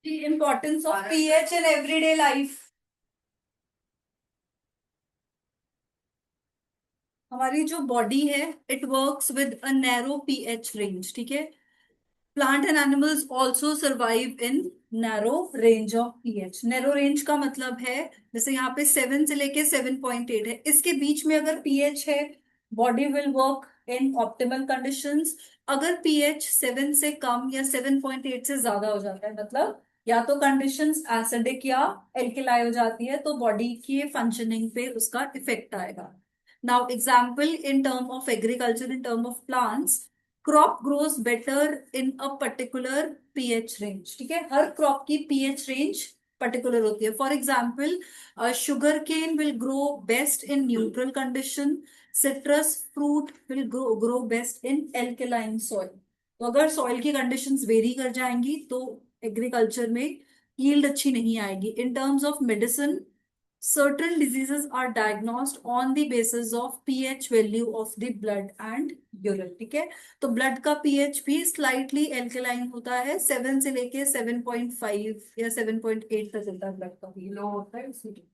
The importance of pH in everyday life. हमारी जो body है, it works with a narrow pH range, ठीक है। Plant and animals also survive in narrow range of pH. Narrow range का मतलब है, जैसे यहाँ पे 7 से लेके 7.8 है, इसके बीच में अगर पीएच है, body will work in optimal conditions. अगर पीएच 7 से कम या 7.8 से ज्यादा हो जाता है, मतलब या तो कंडीशंस एसिडिक या एल्केलाई हो जाती है, तो बॉडी की फंक्शनिंग पे उसका इफेक्ट आएगा। Now example in term of agriculture, in term of plants, crop grows better in a particular pH range, ठीक है। हर क्रॉप की पीएच रेंज पर्टिकुलर होती है। For example, sugar cane will grow best in neutral condition, citrus fruit will grow best in alkaline soil. तो अगर soil की conditions very कर जाएंगी तो एग्रीकल्चर में यील्ड अच्छी नहीं आएगी। In terms of medicine, certain diseases are diagnosed on the basis of pH value of the blood and urine, ठीक है। तो ब्लड का पीएच भी स्लाइटली एल्केलाइन होता है, 7 से लेके 7.5 या 7.8 तक चलता है ब्लड का भी। लो होता है इसलिए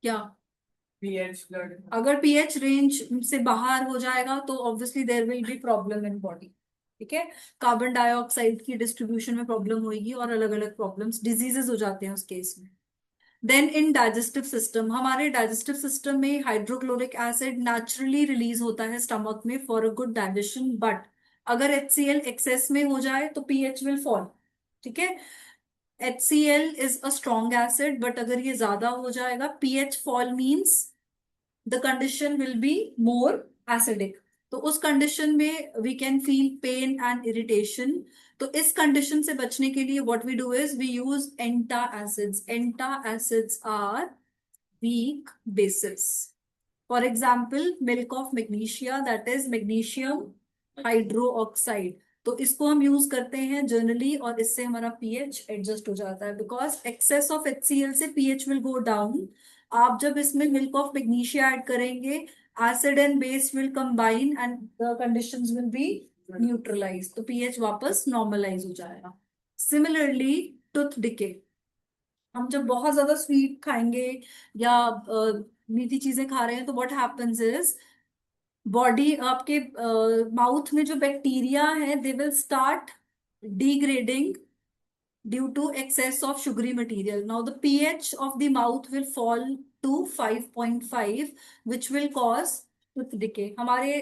क्या, पीएच ब्लड अगर पीएच रेंज से बाहर हो जाएगा तो obviously there will be problem in body, ठीक है। कार्बन डाइऑक्साइड की डिस्ट्रीब्यूशन में प्रॉब्लम होगी और अलग अलग प्रॉब्लम्स, डिजीजेस हो जाते हैं उस केस में। देन इन डाइजेस्टिव सिस्टम, हमारे डाइजेस्टिव सिस्टम में हाइड्रोक्लोरिक एसिड नेचुरली रिलीज होता है स्टमक में for a good digestion, but अगर HCl एक्सेस में हो जाए तो पीएच विल फॉल, ठीक है। HCl is a strong acid, but अगर ये ज्यादा हो जाएगा, pH fall means the condition will be more acidic. तो उस कंडीशन में we can feel pain and irritation. तो इस कंडीशन से बचने के लिए what we do is we use antacids. Antacids are weak bases. For example, milk of magnesia, that is magnesium hydroxide. तो इसको हम यूज करते हैं जनरली, और इससे हमारा पीएच एडजस्ट हो जाता है, बिकॉज एक्सेस ऑफ HCl से पीएच विल गो डाउन। आप जब इसमें मिल्क ऑफ मैग्नीशिया ऐड करेंगे, acid and base will combine and the conditions will be neutralize, तो पीएच वापस नॉर्मलाइज हो जाएगा। सिमिलरली, टूथ डिके, हम जब बहुत ज्यादा स्वीट खाएंगे या मीठी चीजें खा रहे हैं, तो व्हाट हैपेंस इज, बॉडी आपके माउथ में जो बैक्टीरिया है, they will start degrading due to excess of sugary material. Now the pH of the mouth will fall to 5.5, which will cause tooth decay. हमारे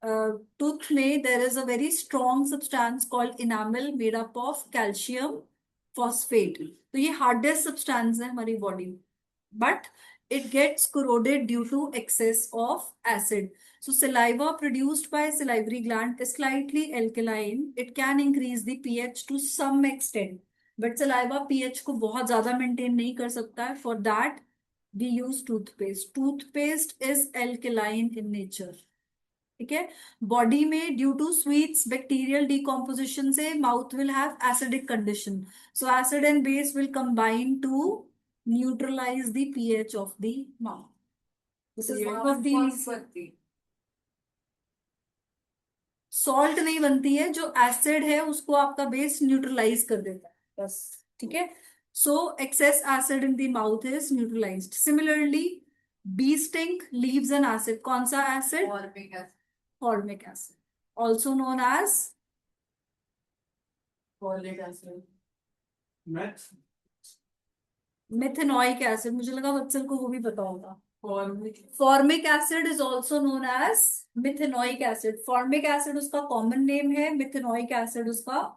टूथ में there is a very strong substance called enamel made up of calcium phosphate. तो ये hardest substance है हमारी body में, but it gets corroded due to excess of acid. So saliva produced by salivary gland is slightly alkaline. It can increase the pH to some extent, but saliva pH को बहुत ज्यादा maintain नहीं कर सकता है। For that we use toothpaste. Toothpaste is alkaline in nature, ठीक है। Body में due to sweets bacterial decomposition से mouth will have acidic condition, so acid and base will combine to neutralize the pH of the mouth. This is one of the, salt नहीं बनती है, जो acid है उसको आपका base neutralise कर देता है बस, ठीक है। So excess acid in the mouth is neutralized. Similarly, bee sting leaves an acid. कौन सा एसिड? Formic acid. Formic acid, also known as folic acid, methanoic acid. मुझे लगा बच्चन को वो भी पता होगा। Formic acid is also known as methanoic acid. Formic acid उसका कॉमन नेम है, मिथेनॉइक एसिड उसका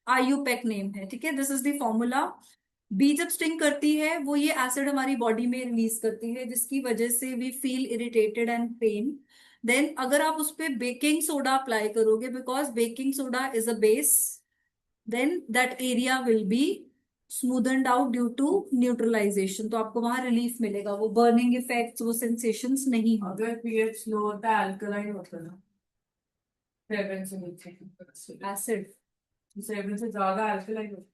आयुपेक नेम है, ठीक है। This is the formula. Bee जब स्टिंग करती है, वो ये एसिड हमारी बॉडी में रिलीज करती है, जिसकी वजह से we feel irritated and pain. Then अगर आप उस पर बेकिंग सोडा अप्लाई करोगे, because baking soda is a base, then that area will be smoothened out due to neutralization. तो आपको वहां रिलीफ मिलेगा, वो बर्निंग इफेक्ट्स, वो सेंसेशंस नहीं होंगे। अगर पीएच लो होता है, अल्कलाइन होता है ना, 7 से नीचे एसिड, 7 से ज्यादा अल्कलाइन होता है।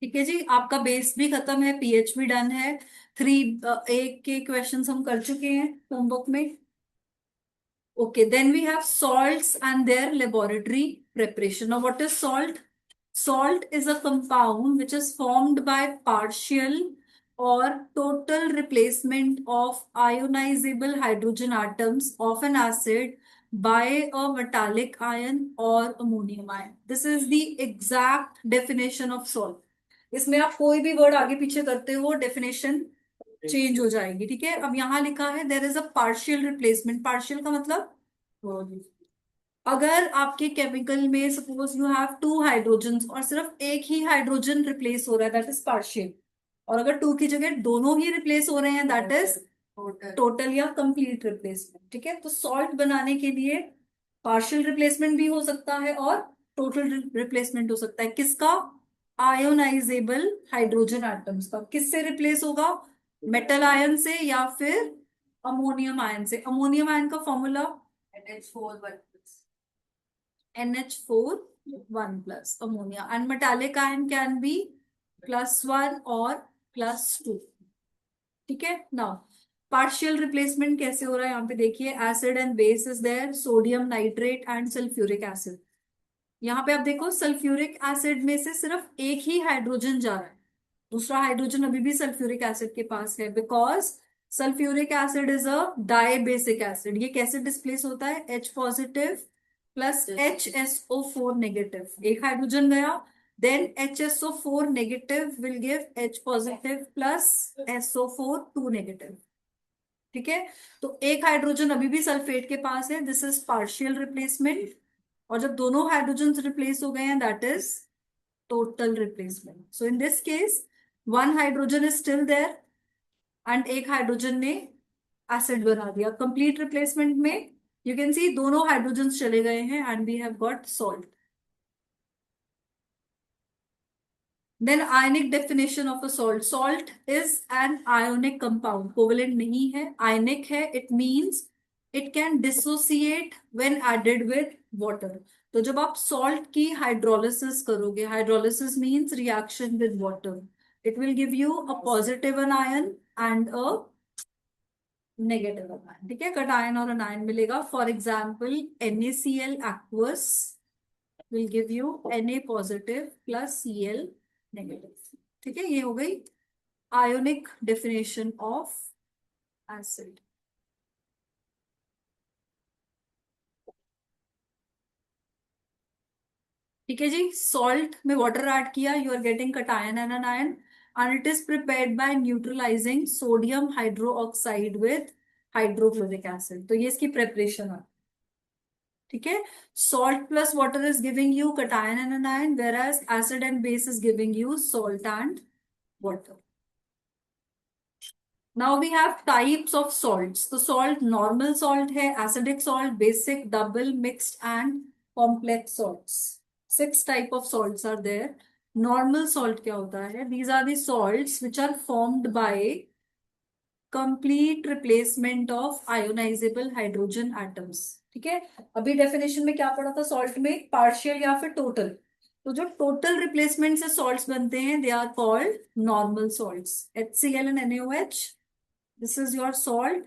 ठीक है जी, आपका बेस भी खत्म है, पीएच भी डन है। 3A के क्वेश्चंस हम कर चुके हैं होमवर्क में। Okay, then we have salts and their laboratory preparation. Now, what is salt? Salt is a compound which is formed by partial or total replacement of ionizable hydrogen atoms of an acid by a metallic ion or ammonium ion. This is the exact definition of salt. इसमें आप कोई भी word आगे पीछे करते हो definition change हो जाएगी, ठीक है। अब यहाँ लिखा है there is a partial replacement. Partial का मतलब अगर आपके केमिकल में suppose you have two hydrogen और सिर्फ एक ही हाइड्रोजन रिप्लेस हो रहा है, दैट इज पार्शियल। और अगर टू की जगह दोनों ही रिप्लेस हो रहे हैं, दैट इज टोटल या कंप्लीट रिप्लेसमेंट, ठीक है। तो सॉल्ट बनाने के लिए पार्शियल रिप्लेसमेंट भी हो सकता है और टोटल रिप्लेसमेंट हो सकता है। किसका? आयोनाइजेबल हाइड्रोजन एटम्स का। किससे रिप्लेस होगा? मेटल आयन से या फिर अमोनियम आयन से। अमोनियम आयन का formula NH4 1 plus ammonia, and metallic ion can be +1 और +2, ठीक है। नाउ पार्शियल रिप्लेसमेंट कैसे हो रहा है यहाँ पे देखिए, acid and base is there, sodium nitrate and sulphuric acid. यहाँ पे आप देखो सल्फ्यूरिक एसिड में से सिर्फ एक ही हाइड्रोजन जा रहा है, दूसरा हाइड्रोजन अभी भी सल्फ्यूरिक एसिड के पास है, because sulphuric acid is a dibasic acid. ये कैसे डिस्प्लेस होता है? H positive plus HSO4 negative, एक हाइड्रोजन गया, then HSO4 negative will give H positive plus SO4 2 negative, ठीक है। तो एक हाइड्रोजन अभी भी सल्फेट के पास है, दिस इज पार्शियल रिप्लेसमेंट। और जब दोनों हाइड्रोजन रिप्लेस हो गए हैं, that is total replacement. So in this case one hydrogen is still there and एक हाइड्रोजन ने एसिड बना दिया। कंप्लीट रिप्लेसमेंट में यू कैन सी दोनों हाइड्रोजन चले गए हैं and we have got salt. Then ionic definition of a salt. Salt is an ionic compound, covalent नहीं है, आयनिक है। It means it can dissociate when added with water. तो जब आप सॉल्ट की हाइड्रोलिसिस करोगे, hydrolysis means reaction with water, it will give you a positive ion and a negative ion, ठीक है। कटायन और अनायन मिलेगा। For example NaCl aqueous will give you Na positive plus Cl negative, ठीक है। ये हो गई आयोनिक डेफिनेशन ऑफ एसिड। ठीक है जी, सॉल्ट में वाटर ऐड किया, you are getting cation and anion, and it is prepared by neutralizing sodium hydroxide with hydrochloric acid. तो ये इसकी प्रेपरेशन है, ठीक है। Salt plus water is giving you cation and anion, whereas acid and base is giving you salt and water. Now we have types of salts. तो salt normal salt है, acidic salt, basic, double, mixed and complex salts. 6 type of salts are there. Normal salt क्या होता है? These are the salts which are formed by complete replacement of ionizable hydrogen atoms. ठीक है। अभी definition में क्या पढ़ा था सॉल्ट में? पार्शियल या फिर टोटल। तो जो टोटल रिप्लेसमेंट से सॉल्ट्स बनते हैं, they are called normal salts. HCl and NaOH, this is your salt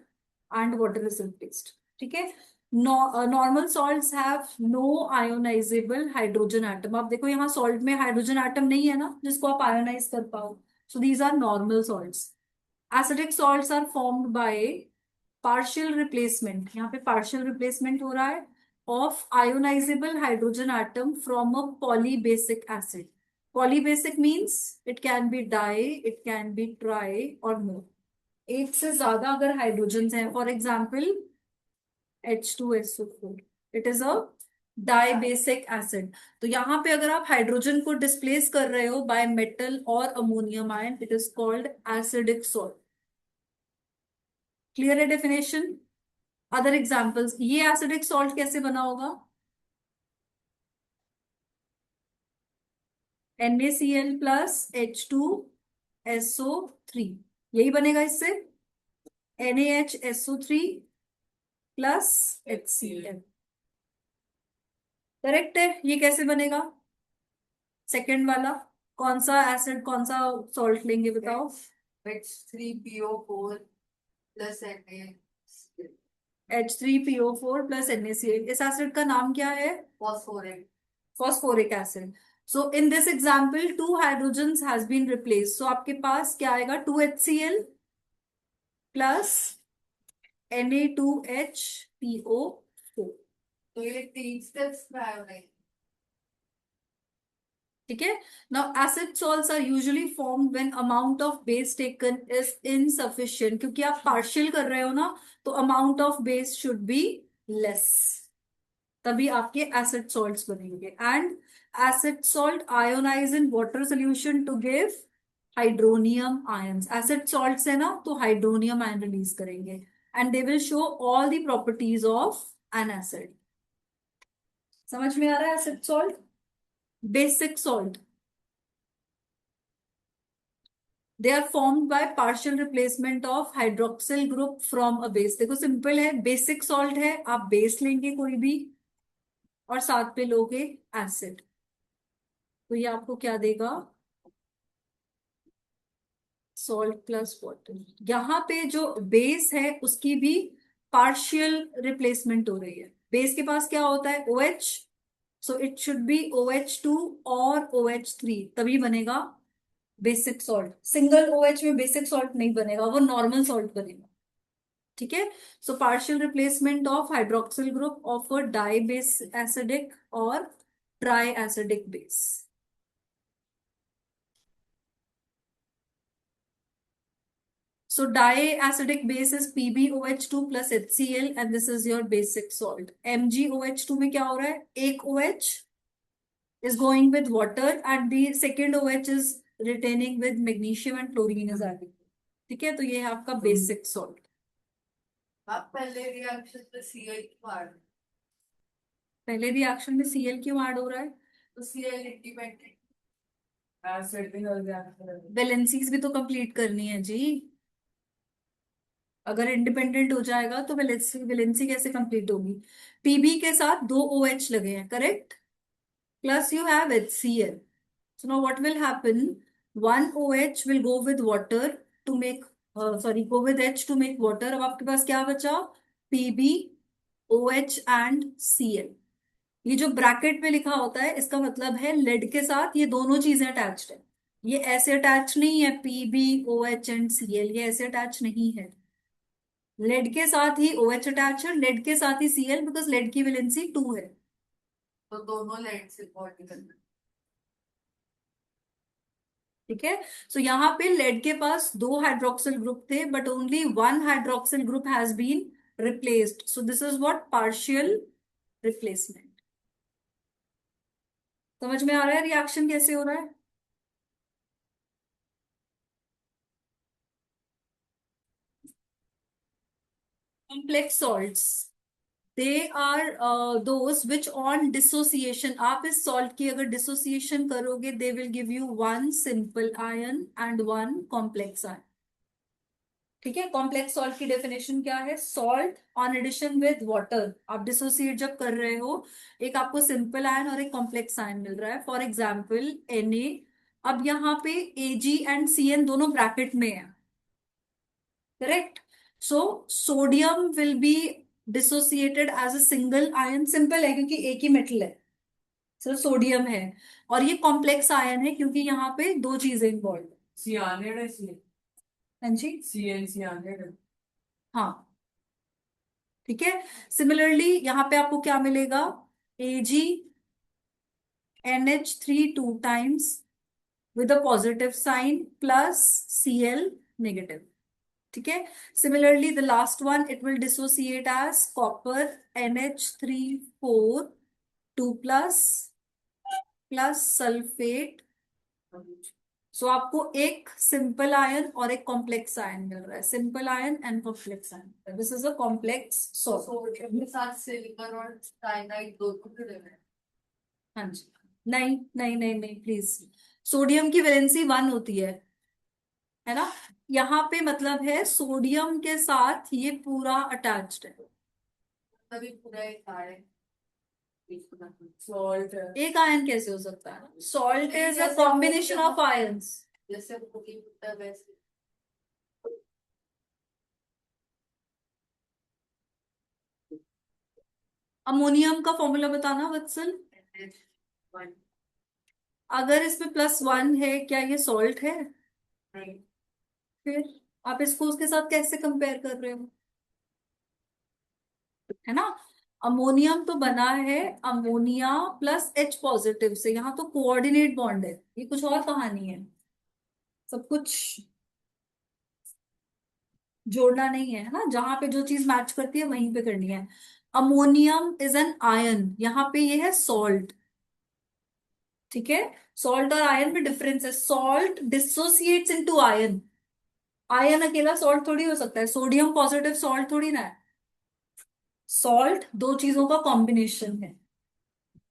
and water is replaced, ठीक है। Normal salts have no ionizable hydrogen atom. आप देखो यहाँ सॉल्ट में हाइड्रोजन एटम नहीं है ना जिसको आप आयोनाइज कर पाओ, so these are normal salts. Acidic salts are formed by partial replacement, यहाँ पे पार्शियल रिप्लेसमेंट हो रहा है of ionizable hydrogen atom from a polybasic acid. Polybasic means it can be di, it can be tri और more, एक से ज्यादा अगर हाइड्रोजन हैं, for example H2SO4, it is a dibasic acid. तो यहाँ पे अगर आप हाइड्रोजन को डिस्प्लेस कर रहे हो बाय मेटल और ammonium ion, it is called acidic salt. Clear है डेफिनेशन? अदर एग्जाम्पल्स, ये एसिडिक सॉल्ट कैसे बना होगा? NaCl प्लस H2SO3, यही बनेगा इससे। NaHSO3 प्लस HCl, करेक्ट है। ये कैसे बनेगा सेकेंड वाला? कौन सा एसिड कौन सा सॉल्ट लेंगे बताओ? H3PO4 plus Na H3PO4 plus NaCl। इस एसिड का नाम क्या है? Phosphorate. Phosphoric acid. So in this example 2 hydrogens has been replace, so आपके पास क्या आएगा? 2HCl plus Na2HPO4। तो ये 3 स्टेप्स में आए नहीं। ठीक है। Now acid salts are usually formed when amount of base taken is insufficient, क्योंकि आप पार्शियल कर रहे हो ना, तो amount of base should be less, तभी आपके एसिड सॉल्ट्स बनेंगे। And acid salt ionize in water solution to give hydronium ions. Acid salts है ना, तो हाइड्रोनियम आयन रिलीज करेंगे and they will show all the properties of an acid. समझ में आ रहा है? Acid salt, basic salt, they are formed by partial replacement of hydroxyl group from a base. देखो सिंपल है, बेसिक सॉल्ट है, आप बेस लेंगे कोई भी और साथ पे लोगे एसिड, तो ये आपको क्या देगा? Salt plus water. यहाँ पे जो बेस है उसकी भी पार्शियल रिप्लेसमेंट हो रही है। बेस के पास क्या होता है? OH, so it should be OH2 और OH3, तभी बनेगा बेसिक सॉल्ट। सिंगल OH में बेसिक सॉल्ट नहीं बनेगा, वो नॉर्मल सॉल्ट बनेगा। ठीक है। So partial replacement of hydroxyl group of a di base acidic और tri acidic base. So diacidic base is PbOH2 plus HCl and this is your basic salt. MgOH2 में क्या हो रहा है? एक OH is going with water and the second OH is retaining with magnesium and chlorine is added. ठीक है, तो ये है आपका बेसिक सॉल्ट। आप पहले रिएक्शन में Cl क्यों ऐड? पहले रिएक्शन में Cl क्यों ऐड हो रहा है? तो Cl इंडिपेंडेंट एसिड भी हो जाता है। वैलेंसीज भी तो कंप्लीट करनी है जी। अगर इंडिपेंडेंट हो जाएगा तो वैलेंसी वैलेंसी कैसे कंप्लीट होगी? Pb के साथ 2 OH लगे हैं, correct, plus you have HCl. So now what will happen? One OH will go with water to make, go with H to make water. अब आपके पास क्या बचा? Pb, OH and Cl। ये जो ब्रैकेट में लिखा होता है इसका मतलब है लेड के साथ ये दोनों चीजें अटैच्ड है। ये ऐसे अटैच नहीं है, Pb, OH एंड Cl, ये ऐसे अटैच नहीं है। लेड के साथ ही OH अटैच है, लेड के साथ ही Cl, बिकॉज लेड की वैलेंसी 2 है। तो दोनों लेड से पॉजिटिव। ठीक है। सो यहाँ पे लेड के पास 2 हाइड्रोक्सिल ग्रुप थे but only 1 hydroxyl group has been replaced, so this is what partial replacement. समझ में आ रहा है रिएक्शन कैसे हो रहा है? Complex salts, they are those which on dissociation, आप इस सॉल्ट की अगर डिसोसिएशन करोगे they will give you 1 simple ion and 1 complex ion. ठीक है। कॉम्प्लेक्स सॉल्ट की डेफिनेशन क्या है? Salt on addition with water, आप डिसोसिएट जब कर रहे हो, एक आपको सिंपल आयन और एक कॉम्प्लेक्स आयन मिल रहा है। फॉर एग्जाम्पल Na, अब यहाँ पे Ag एंड Cn दोनों ब्रैकेट में है, correct. So sodium will be dissociated as a single ion, simple है क्योंकि एक ही मेटल है, सिर्फ सोडियम है। और ये कॉम्प्लेक्स आयन है क्योंकि यहाँ पे दो चीजें इंवॉल्व है। सियानेड है इसलिए। हाँ जी, सियानेड है। हाँ, ठीक है। सिमिलरली यहाँ पे आपको क्या मिलेगा? Ag NH3 2 times with a positive sign plus Cl negative। ठीक है। Similarly the last one it will dissociate as copper NH3 4 2 plus sulfate। सो आपको एक सिंपल आयन और एक कॉम्प्लेक्स आयन मिल रहा है, simple ion and complex ion, this is a complex salt. Sodium के साथ सिल्वर और साइनाइड दोनों जुड़े हुए हैं। हाँ जी, नहीं नहीं नहीं नहीं प्लीज, सोडियम की वैलेंसी 1 होती है ना। यहाँ पे मतलब है सोडियम के साथ ये पूरा अटैच्ड है। तभी पूरा एक आयन सॉल्ट है। एक आयन कैसे हो सकता है? सॉल्ट इज अ जैसे कॉम्बिनेशन ऑफ आयंस। जैसे पूरी होता है वैसे। अमोनियम का फॉर्मूला बताना वत्सल। वन। अगर इसमें +1 है, क्या ये सॉल्ट है? नहीं। फिर आप इसको उसके साथ कैसे कंपेयर कर रहे हो? है ना। अमोनियम तो बना है अमोनिया +H से, यहाँ तो कोऑर्डिनेट बॉन्ड है, ये कुछ और कहानी है। सब कुछ जोड़ना नहीं है ना, जहां पे जो चीज मैच करती है वहीं पे करनी है। अमोनियम इज एन आयन, यहाँ पे ये है सॉल्ट। ठीक है। सॉल्ट और आयन में डिफरेंस है, salt dissociates into ion. Ion अकेला सॉल्ट थोड़ी हो सकता है, सोडियम पॉजिटिव सॉल्ट थोड़ी ना है। सॉल्ट दो चीजों का कॉम्बिनेशन है,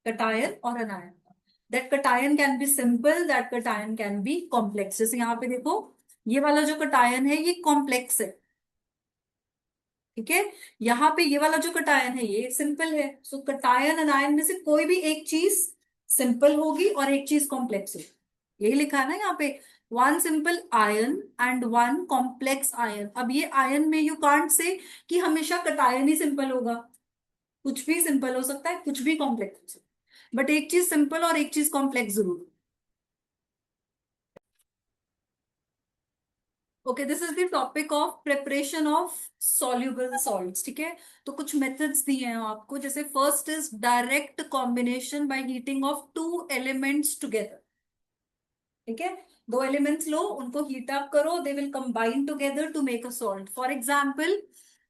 कटायन और अनायन। That cation can be simple, that cation can be complex. जैसे यहाँ पे देखो, ये वाला जो कटायन है ये कॉम्प्लेक्स है। ठीक है। यहाँ पे ये वाला जो कटायन है ये सिंपल है। सो कटायन अनायन में से कोई भी एक चीज सिंपल होगी और एक चीज कॉम्प्लेक्स होगी, यही लिखा है ना यहाँ पे। One simple ion and one complex ion. अब ये आयन में यू कांट से कि हमेशा कटायन ही सिंपल होगा, कुछ भी सिंपल हो सकता है, कुछ भी कॉम्प्लेक्स हो सकता है, बट एक चीज सिंपल और एक चीज कॉम्प्लेक्स जरूर। Okay, this is the topic of preparation of soluble salts. ठीक है। तो कुछ मेथड्स दिए हैं आपको, जैसे first is direct combination by heating of two elements together. ठीक है। दो एलिमेंट्स लो, उनको हीट अप करो, they will combine together to make a salt. For example,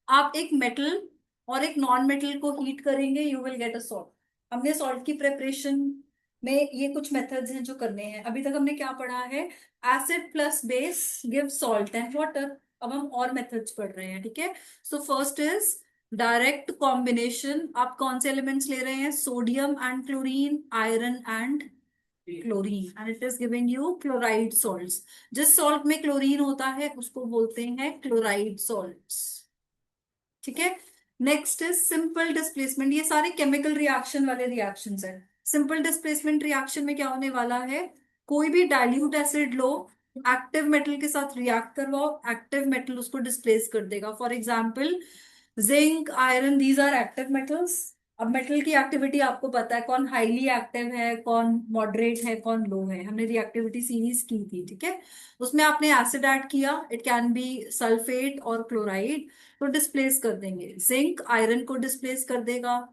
आप एक मेटल और एक नॉन मेटल को हीट करेंगे, you will get a salt. हमने सॉल्ट की प्रिपरेशन में ये कुछ मेथड्स हैं जो करने हैं। अभी तक हमने क्या पढ़ा है? Acid plus base give salt and water. अब हम और मेथड्स पढ़ रहे हैं। ठीक है। सो फर्स्ट इज डायरेक्ट कॉम्बिनेशन। आप कौन से एलिमेंट्स ले रहे हैं? Sodium and chlorine, iron and chlorine, and it is giving you chloride salts. जिस सॉल्ट में क्लोरीन होता है उसको बोलते हैं क्लोराइड सॉल्ट्स। ठीक है। Next is simple displacement. ये सारे केमिकल रिएक्शन वाले रिएक्शंस हैं। सिंपल डिस्प्लेसमेंट रिएक्शन में क्या होने वाला है? कोई भी डाइल्यूट एसिड लो, एक्टिव मेटल के साथ रिएक्ट करवाओ, एक्टिव मेटल उसको डिस्प्लेस कर देगा। For example, zinc, iron, these are active metals. अब मेटल की एक्टिविटी आपको पता है, कौन हाईली एक्टिव है, कौन मॉडरेट है, कौन लो है। हमने रिएक्टिविटी सीरीज की थी। ठीक है। उसमें आपने एसिड ऐड किया, इट कैन बी सल्फेट और क्लोराइड, तो डिस्प्लेस कर देंगे। जिंक आयरन को डिस्प्लेस कर देगा,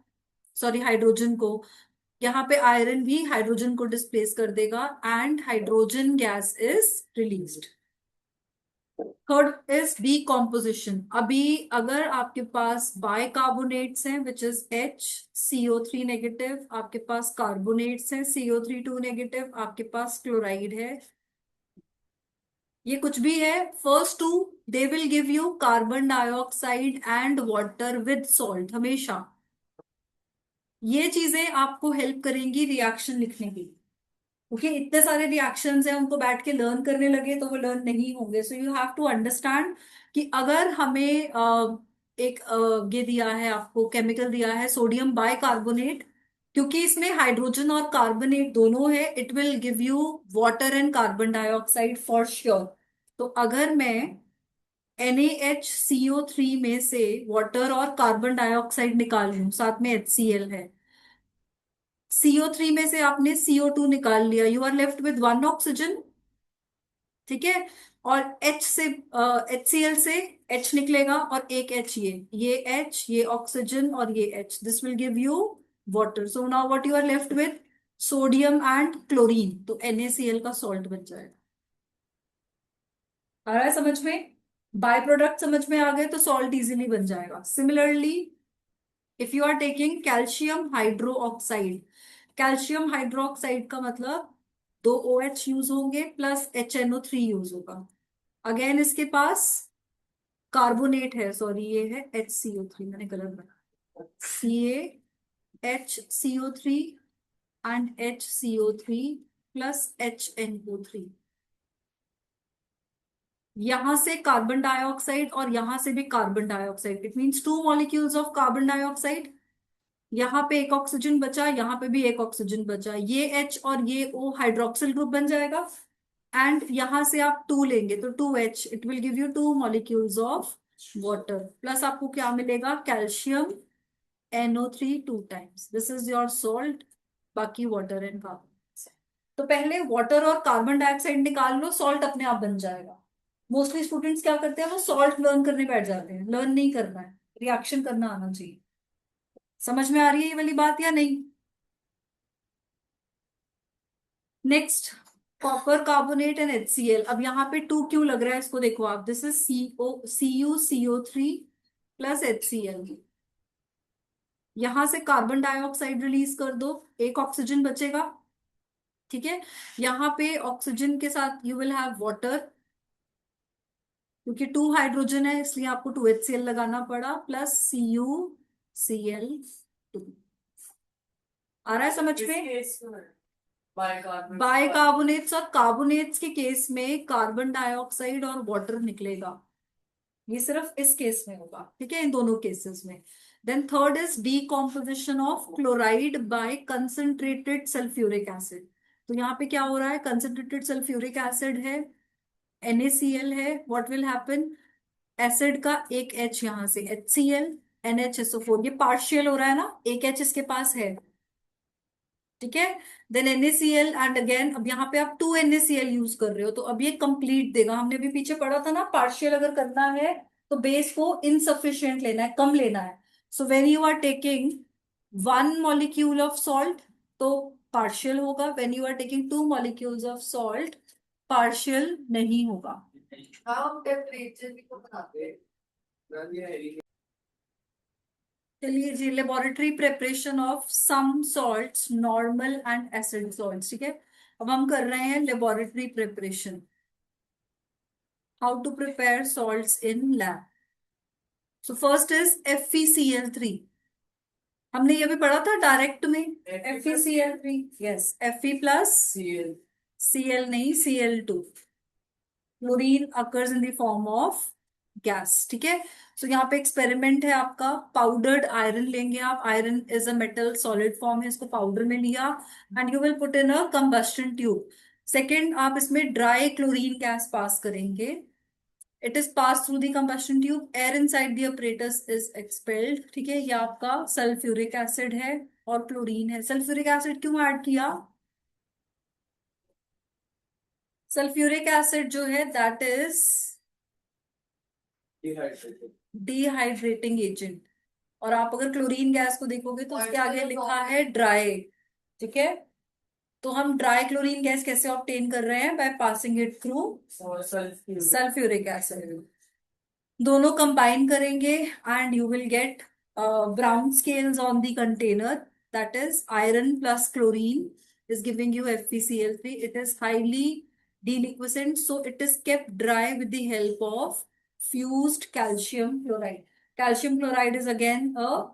सॉरी हाइड्रोजन को। यहाँ पे आयरन भी हाइड्रोजन को डिस्प्लेस कर देगा and hydrogen gas is released. Third is decomposition. अभी अगर आपके पास बाइकार्बोनेट्स हैं विच इज HCO3 नेगेटिव, आपके पास कार्बोनेट्स हैं CO3 2 नेगेटिव, आपके पास क्लोराइड है, ये कुछ भी है, first two they will give you carbon dioxide and water with salt हमेशा। ये चीजें आपको हेल्प करेंगी रिएक्शन लिखने की, क्योंकि इतने सारे रिएक्शंस हैं, उनको बैठ के लर्न करने लगे तो वो लर्न नहीं होंगे। So you have to understand कि अगर हमें एक ये दिया है आपको, केमिकल दिया है सोडियम बाइकार्बोनेट, क्योंकि इसमें हाइड्रोजन और कार्बोनेट दोनों है, it will give you water and carbon dioxide for sure. तो अगर मैं NaHCO3 में से वाटर और कार्बन डाइऑक्साइड निकाल लूं, साथ में HCl है, CO3 में से आपने CO2 निकाल लिया, you are left with one oxygen. ठीक है। और H से HCl से H निकलेगा और एक H, ये H, ये ऑक्सीजन और ये H, this will give you water. So now what you are left with? Sodium and chlorine, तो NaCl का सॉल्ट बन जाएगा। आ रहा है समझ में? बाय प्रोडक्ट समझ में आ गए तो सॉल्ट इजीली बन जाएगा। Similarly, if you are taking calcium hydroxide, calcium hydroxide का मतलब दो OH यूज होंगे प्लस HNO3 यूज होगा। अगेन इसके पास कार्बोनेट है, सॉरी ये है HCO3, मैंने गलत बनाया, CaHCO3 and HCO3 plus HNO3। यहां से कार्बन डाइऑक्साइड और यहां से भी carbon dioxide, it means two molecules of carbon dioxide. यहाँ पे एक ऑक्सीजन बचा, यहाँ पे भी एक ऑक्सीजन बचा, ये H और ये O हाइड्रोक्सिल ग्रुप बन जाएगा। एंड यहां से आप 2 लेंगे तो 2H, it will give you two molecules of water. Plus आपको क्या मिलेगा? Calcium NO3 2 times. This is your salt, बाकी वाटर एंड कार्बन। तो पहले वाटर और कार्बन डाइऑक्साइड निकाल लो, सॉल्ट अपने आप बन जाएगा। मोस्टली स्टूडेंट्स क्या करते हैं, वो सॉल्ट लर्न करने बैठ जाते हैं। लर्न नहीं करना है, रिएक्शन करना आना चाहिए। समझ में आ रही है ये वाली बात या नहीं? Next, copper carbonate and HCl। अब यहाँ पे 2 क्यों लग रहा है इसको देखो आप। This is CuCO3 plus HCl। यहां से कार्बन डाइऑक्साइड रिलीज कर दो, एक ऑक्सीजन बचेगा। ठीक है, यहाँ पे ऑक्सीजन के साथ यू विल हैव वाटर, क्योंकि 2 हाइड्रोजन है इसलिए आपको 2HCl लगाना पड़ा, प्लस CuCl2। आ रहा है समझ में? बाइकार्बोनेट्स और कार्बोनेट्स के केस में कार्बन डाइऑक्साइड और वाटर निकलेगा। ये सिर्फ इस केस में होगा, ठीक है, इन दोनों केसेस में। Then third is decomposition of chloride by concentrated sulphuric acid. तो यहाँ पे क्या हो रहा है, कंसंट्रेटेड सल्फ्यूरिक एसिड है, NaCl है। व्हाट विल हैपन, एसिड का एक H यहां से HCl, NHSO4। ये पार्शियल हो रहा है ना, एक H इसके पास है, ठीक है। देन NaCl एंड अगेन, अब यहाँ पे आप 2 NaCl यूज कर रहे हो, तो अब ये कंप्लीट देगा। हमने भी पीछे पढ़ा था ना, पार्शियल अगर करना है तो बेस को इनसफिशियंट लेना है, कम लेना है। So when you are taking 1 molecule of salt तो पार्शियल होगा, when you are taking 2 molecules of salt partial नहीं होगा। हम टेम्परेचर भी तो बनाते हैं। चलिए जी, laboratory preparation of some salts, normal and acid salts. ठीक है, अब हम कर रहे हैं laboratory preparation, how to prepare salts in lab. So first is FeCl3। हमने ये भी पढ़ा था डायरेक्ट में, FeCl3। Yes, Fe plus Cl नहीं, Cl2। Chlorine occurs in the form of gas. ठीक है, सो यहाँ पे एक्सपेरिमेंट है आपका, पाउडर्ड आयरन लेंगे आप। Iron is a metal, solid form है, इसको पाउडर में लिया and you will put in a combustion tube. Second, आप इसमें ड्राई क्लोरीन गैस पास करेंगे। It is pass through the combustion tube, air inside the apparatus is expelled. ठीक है, ये आपका सल्फ्यूरिक एसिड है और क्लोरीन है। सल्फ्यूरिक एसिड क्यों ऐड किया? सल्फ्यूरिक एसिड जो है दैट इज डिहाइड्रेटिंग एजेंट। और आप अगर क्लोरीन गैस को देखोगे तो उसके आगे लिखा है ड्राई। ठीक है, तो हम ड्राई क्लोरीन गैस कैसे ऑब्टेन कर रहे हैं, by passing it through sulphuric acid. दोनों कंबाइन करेंगे and you will gate brown scales on the container, that is iron plus chlorine is giving you FeCl3. It is highly deliquescent, so it is kept dry with the help of fused calcium chloride. Calcium chloride is again a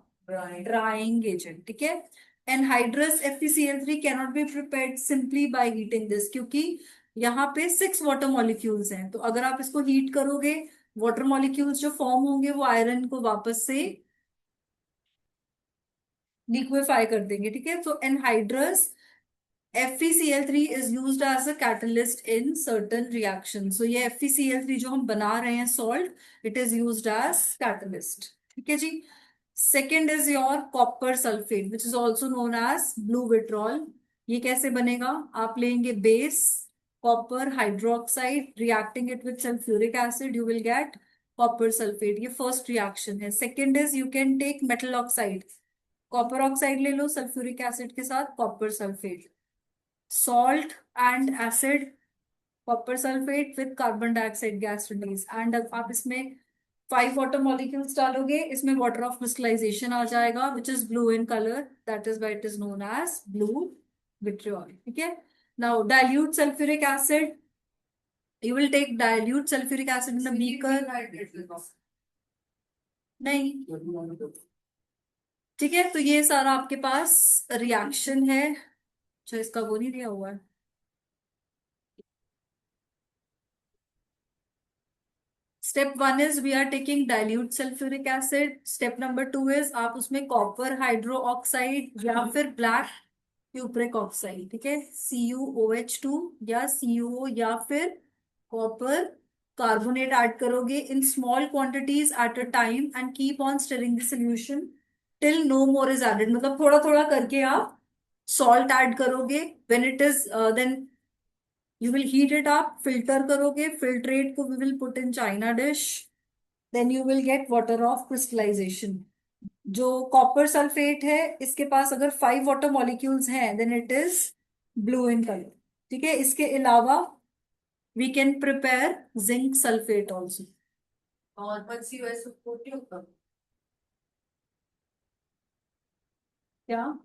drying agent. ठीक है, anhydrous FeCl3 cannot be prepared simply by heating this, क्योंकि यहाँ पे 6 water molecules हैं। तो अगर आप इसको हीट करोगे, वाटर मॉलिक्यूल्स जो फॉर्म होंगे वो आयरन को वापस से लिक्विफाई कर देंगे। ठीक है, तो anhydrous FeCl3 is used as a catalyst in certain reactions. So ये FeCl3 जो हम बना रहे हैं salt, it is used as catalyst. ठीक है जी। Second is your copper sulfate, which is also known as blue vitriol. ये कैसे बनेगा, आप लेंगे base copper hydroxide, reacting it with sulfuric acid, you will get copper sulfate. ये first reaction है। Second is you can take metal oxide, copper oxide ले लो sulfuric acid के साथ, copper sulfate, salt and acid, copper sulfate with carbon dioxide gas release। And अब आप इसमें 5 water molecules डालोगे, इसमें वाटर ऑफ क्रिस्टलाइजेशन आ जाएगा which is blue in colour, that is why it is known as blue vitriol. ठीक है, now dilute sulphuric acid, you will take dilute sulfuric acid in the beaker। नहीं, ठीक है, तो ये सारा आपके पास रिएक्शन है जो इसका वो नहीं दिया हुआ है। Step 1 is we are taking dilute sulphuric acid. Step number 2 is आप उसमें कॉपर हाइड्रो ऑक्साइड या फिर ब्लैक क्यूप्रिक ऑक्साइड, ठीक है, CuOH2 या CuO या फिर कॉपर कार्बोनेट ऐड करोगे in small quantities at a time and keep on stirring the solution till no more is added, मतलब थोड़ा थोड़ा करके आप सॉल्ट ऐड करोगे. When it is then you will heat it up, filter करोगे, filtrate को we will put in china dish. Then you will get water of crystallization. जो कॉपर सल्फेट है, इसके पास अगर 5 वाटर मॉलिक्यूल्स हैं then it is blue in colour. ठीक है, इसके अलावा we can prepare zinc sulphate also. और पक्षी वैसे छोटे होता क्या?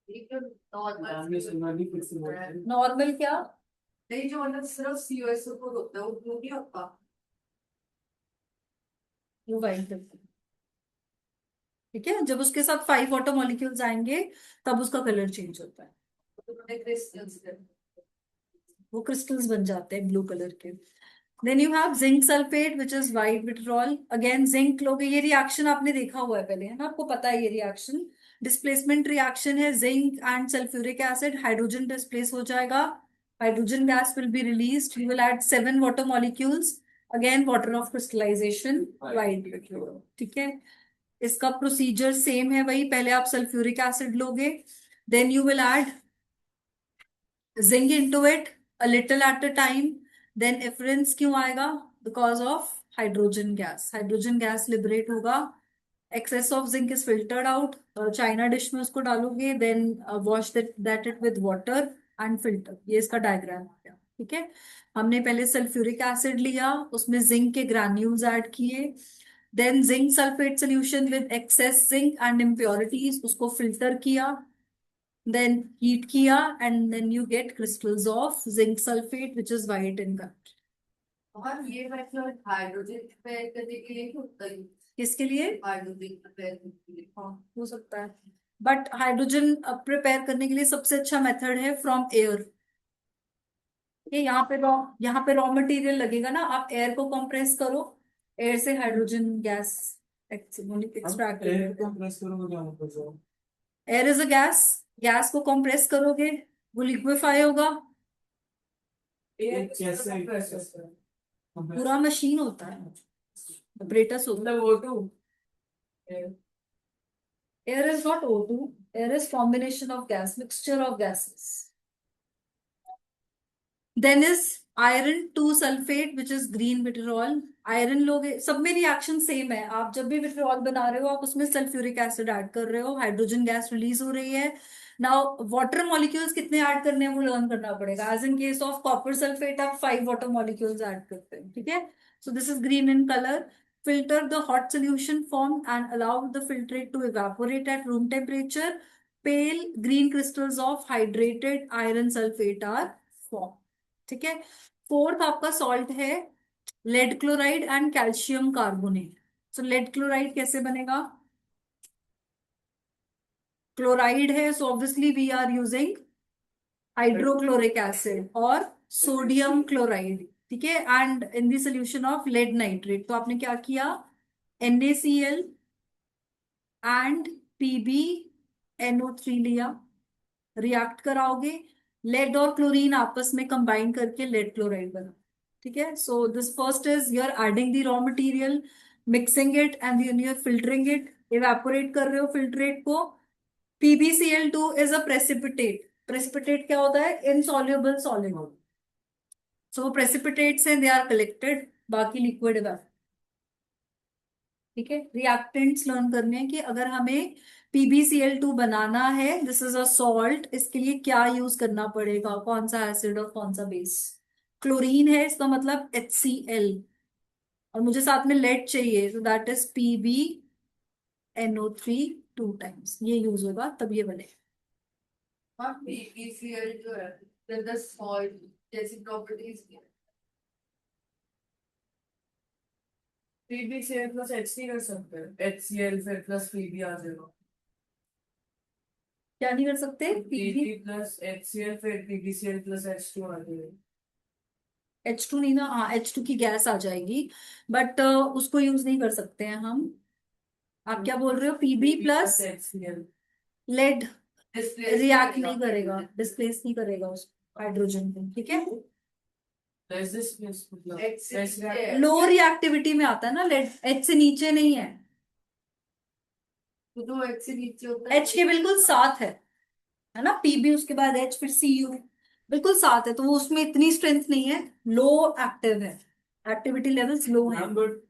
एक नॉर्मल नॉर्मल क्या? नहीं जो मतलब सिर्फ सीओएसओ को होता है वो ब्लू नहीं होता वो वाइट. ठीक है, जब उसके साथ 5 वाटर मॉलिक्यूल्स आएंगे तब उसका कलर चेंज होता है. तो मैंने क्रिस्टल्स वो क्रिस्टल्स बन जाते हैं ब्लू कलर के. Then you have zinc sulphate which is white vitriol. Again zinc लोगे, ये रिएक्शन आपने देखा हुआ है पहले, है ना, आपको पता है ये रिएक्शन. डिस्प्लेसमेंट रिएक्शन है, zinc and sulphuric acid, hydrogen displace हो जाएगा, hydrogen gas will be released, you will add 7 water molecules, again water of crystallization, white vitriol. ठीक है, इसका प्रोसीजर सेम है वही, पहले आप सल्फ्यूरिक एसिड लोगे, then you will add zinc into it a little at a time. Then effervescence क्यों आएगा? Because of hydrogen gas. Hydrogen gas liberate होगा, excess of zinc is filtered out. China dish में उसको डालोगे, then wash that it with water and filter. ये इसका diagram हो गया. ठीक है, हमने पहले सल्फ्यूरिक एसिड लिया, उसमें जिंक के ग्रैन्यूल्स ऐड किए, then zinc sulphate solution with excess zinc and impurities, उसको फिल्टर किया, देन हीट किया, and then you get crystals of zinc sulphate which is white in colour. और ये मतलब हाइड्रोजन प्रिपेयर करने के लिए होता है किसके लिए? हाइड्रोजन प्रिपेयर करने के लिए हाँ, हो सकता है, बट हाइड्रोजन प्रिपेयर करने के लिए सबसे अच्छा मेथड है फ्रॉम एयर. ये यहाँ पे रॉ मटेरियल लगेगा ना, आप एयर को कंप्रेस करो, एयर से hydrogen gas extract. Air compress करोगे क्या मतलब air is a gas, gas को कंप्रेस करोगे वो लिक्विफाई होगा. एयर कैसे कंप्रेस करते हैं पूरा मशीन होता है, ऑपरेटर्स होता मतलब वो तो है. Air is not O2, air is combination of gas, mixture of gases. Then is iron two sulphate which is green vitriol. Iron लोगे, सब में रिएक्शन सेम है, आप जब भी विट्रोल बना रहे हो आप उसमें सल्फ्यूरिक एसिड ऐड कर रहे हो, हाइड्रोजन गैस रिलीज हो रही है. नाउ वाटर मॉलिक्यूल्स कितने ऐड करने हैं वो लर्न करना पड़ेगा. As in case of copper sulphate आप 5 वाटर मॉलिक्यूल्स ऐड करते हैं. ठीक है, so this is green in colour. Filter the hot solution formed and allow the filtrate to evaporate at room temperature. Pale green crystals of hydrated iron sulfate are formed. ठीक है, fourth आपका salt है lead chloride and calcium carbonate. So lead chloride कैसे बनेगा? Chloride है, so obviously we are using hydrochloric acid और sodium chloride. ठीक है, and in the solution of lead nitrate, तो आपने क्या किया, NaCl एंड PbNO3 लिया, रिएक्ट कराओगे, लेड और क्लोरीन आपस में कंबाइन करके लेड क्लोराइड बना. ठीक है, so this first is you are adding the raw material, mixing it and then you are filtering it, evaporate कर रहे हो फिल्ट्रेट को. PbCl2 is a precipitate. Precipitate क्या होता है? Insoluble solid. सो वो प्रेसिपिटेट्स हैं, दे आर कलेक्टेड, बाकी लिक्विड. ठीक है, रिएक्टेंट्स लर्न करने हैं कि अगर हमें PbCl2 बनाना है, दिस इज अ सॉल्ट, इसके लिए क्या यूज करना पड़ेगा, कौन सा एसिड और कौन सा बेस. क्लोरीन है, इसका मतलब HCl, और मुझे साथ में लेड चाहिए, तो दैट इज PbNO3 2 टाइम्स, ये यूज होगा तब ये बने. हाँ पीपीसीएल जो है द सॉल्ट जैसी प्रॉपर्टीज पीबीसीएल प्लस एचसी कर सकते हैं एचसीएल फिर प्लस पीबी आ जाएगा क्या नहीं कर सकते? पीबी प्लस एचसीएल फिर पीबीसीएल प्लस एच2 आ जाएगा. H2 नहीं ना, हाँ H2 की गैस आ जाएगी, बट उसको यूज नहीं कर सकते हैं हम. आप क्या बोल रहे हो? Pb plus HCl lead displace react नहीं करेगा, डिस्प्लेस नहीं करेगा उस हाइड्रोजन को. ठीक है, लो रिएक्टिविटी में आता है ना लेड, H से नीचे नहीं है. तो दो H से नीचे होता है। H के बिल्कुल साथ है ना, PB उसके बाद H फिर CU, बिल्कुल साथ है, तो वो उसमें इतनी स्ट्रेंथ नहीं है, लो एक्टिव है, एक्टिविटी लेवल्स लो है। मैम बट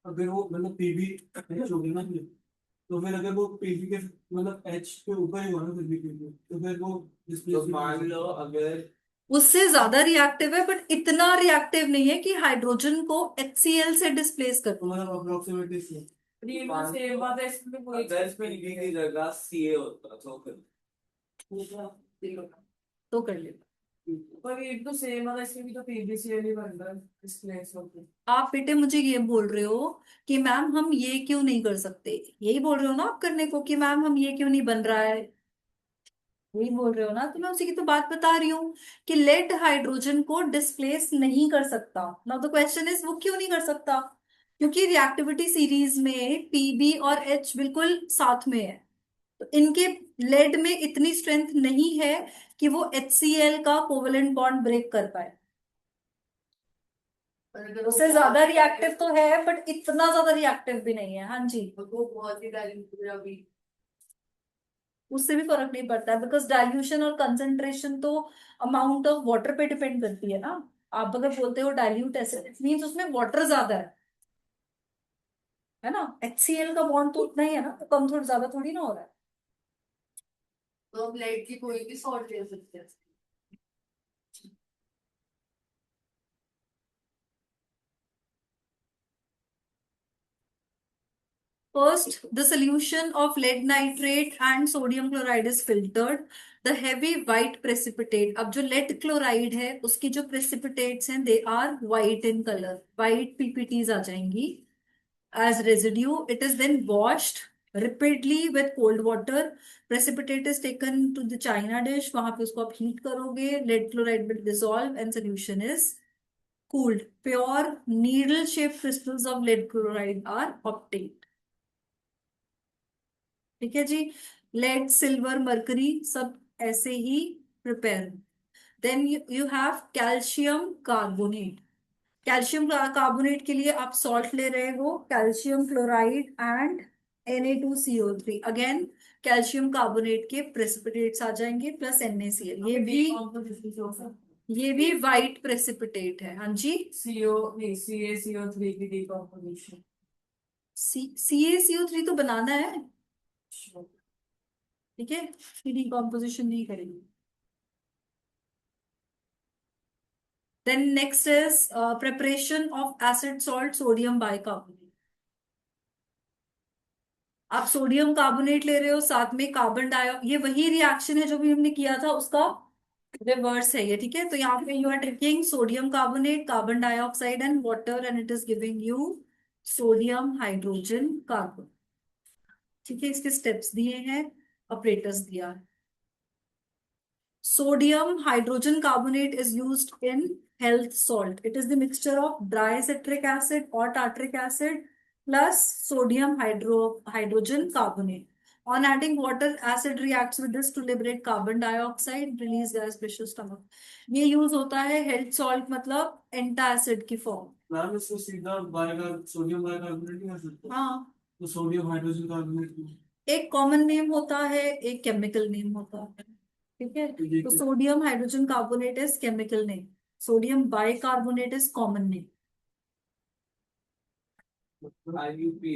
अगर वो मतलब पीबी एच होगी ना फिर, तो फिर अगर वो पीबी के मतलब एच के ऊपर ही हुआ ना फिर भी पीबी, तो फिर वो तो मान लो अगर उससे ज्यादा रिएक्टिव है बट इतना रिएक्टिव नहीं है कि हाइड्रोजन को HCl से डिस्प्लेस कर तो दे। मतलब अप्रोक्सीमेटली से बिल्कुल सेम बात है इसमें कोई अगर पीबी की जगह सीए होता तो फिर तो कर ले। पर ये तो सेम है, इसमें भी तो पीबीसीएल ही बन रहा है इस प्लेस पे। आप बेटे मुझे ये बोल रहे हो कि मैम हम ये क्यों नहीं कर सकते, यही बोल रहे हो ना आप करने को कि मैम हम ये क्यों नहीं बन रहा है, यही बोल रहे हो ना, तो मैं उसी की तो बात बता रही हूँ कि लेड हाइड्रोजन को डिस्प्लेस नहीं कर सकता। नाउ द क्वेश्चन इज वो क्यों नहीं कर सकता, क्योंकि रिएक्टिविटी सीरीज में PB और H बिल्कुल साथ में है, तो इनके लेड में इतनी स्ट्रेंथ नहीं है कि वो HCl का कोवेलेंट बॉन्ड ब्रेक कर पाए। और अगर उससे ज्यादा रिएक्टिव तो है बट इतना ज्यादा रिएक्टिव भी नहीं है। हाँ जी, वो बहुत ही डायल्यूट अभी। उससे भी फर्क नहीं पड़ता है बिकॉज डाइल्यूशन और कंसंट्रेशन तो अमाउंट ऑफ वाटर पे डिपेंड करती है ना। आप अगर बोलते हो डाइल्यूट एसिड इट मीन्स उसमें वाटर ज्यादा है ना, HCl का बॉन्ड तो उतना ही है ना, तो कम थोड़ा ज्यादा थोड़ी ना हो रहा है। तो हम लाइट की कोई भी सॉल्ट ले सकते हैं। First, the solution of lead nitrate and sodium chloride is filtered. The heavy white precipitate. अब जो lead chloride है उसकी जो precipitates हैं they are white in color. White PPTs आ जाएंगी as residue. It is then washed rapidly with cold water. Precipitate is taken to the china dish. वहां पे उसको आप heat करोगे. Lead chloride will dissolve and solution is cooled. Pure needle-shaped crystals of lead chloride are obtained. ठीक है जी, lead silver mercury सब ऐसे ही prepare. Then you have calcium carbonate. Calcium carbonate के लिए आप सॉल्ट ले रहे हो, calcium chloride and Na2CO3। Again calcium carbonate के प्रेसिपिटेट्स आ जाएंगे प्लस NaCl। ये भी वाइट प्रेसिपिटेट है। हाँ जी, सीओ नहीं CaCO3 की डिकम्पोजिशन। CaCO3 तो बनाना है, ठीक है, डिकम्पोजिशन नहीं करेंगे। Then next is preparation of acid salt sodium bicarbonate। आप सोडियम कार्बोनेट ले रहे हो साथ में कार्बन डाइऑक्साइड, ये वही रिएक्शन है जो भी हमने किया था उसका रिवर्स है ये, ठीक है। तो यहाँ पे you are taking sodium carbonate, carbon dioxide and water and it is giving you sodium hydrogen carbon. ठीक है, इसके स्टेप्स दिए हैं, ऑपरेटर्स दिया है। Sodium hydrogen carbonate is used in health salt. It is the mixture of dry citric acid or tartaric acid plus sodium hydrogen carbonate. On adding water, acid reacts with this to liberate carbon dioxide, release gas, pressure stomach. ये use होता है health salt, मतलब antacid की form. Ma'am इसको सीधा बाइकार sodium bicarbonate नहीं कर सकते? हाँ, तो सोडियम हाइड्रोजन कार्बोनेट एक कॉमन नेम होता है, एक केमिकल नेम होता है, ठीक है। तो sodium hydrogen carbonate is chemical name, sodium bicarbonate is common name. IUPAC